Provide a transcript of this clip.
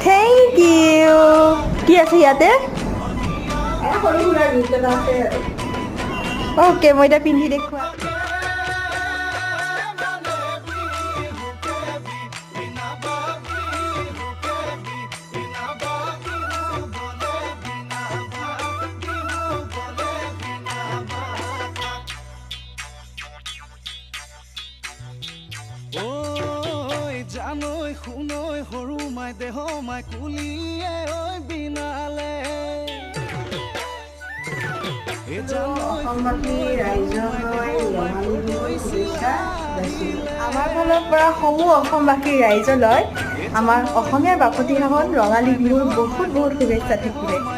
thank U কি আছে ইয়াতে অ'কে মই এতিয়া পিন্ধি দেখুৱা জানৈ শুনৈ সৰু মাই দেহ মাই কুলিয়ে ঐ বিনালে আমাৰ ফালৰ পৰা সমূহ অসমবাসীৰ ৰাইজলৈ আমাৰ অসমীয়াৰ বাপতিসাহোন ৰঙালী বিহুৰ বহুত বহুত শুভেচ্ছা থাকিলে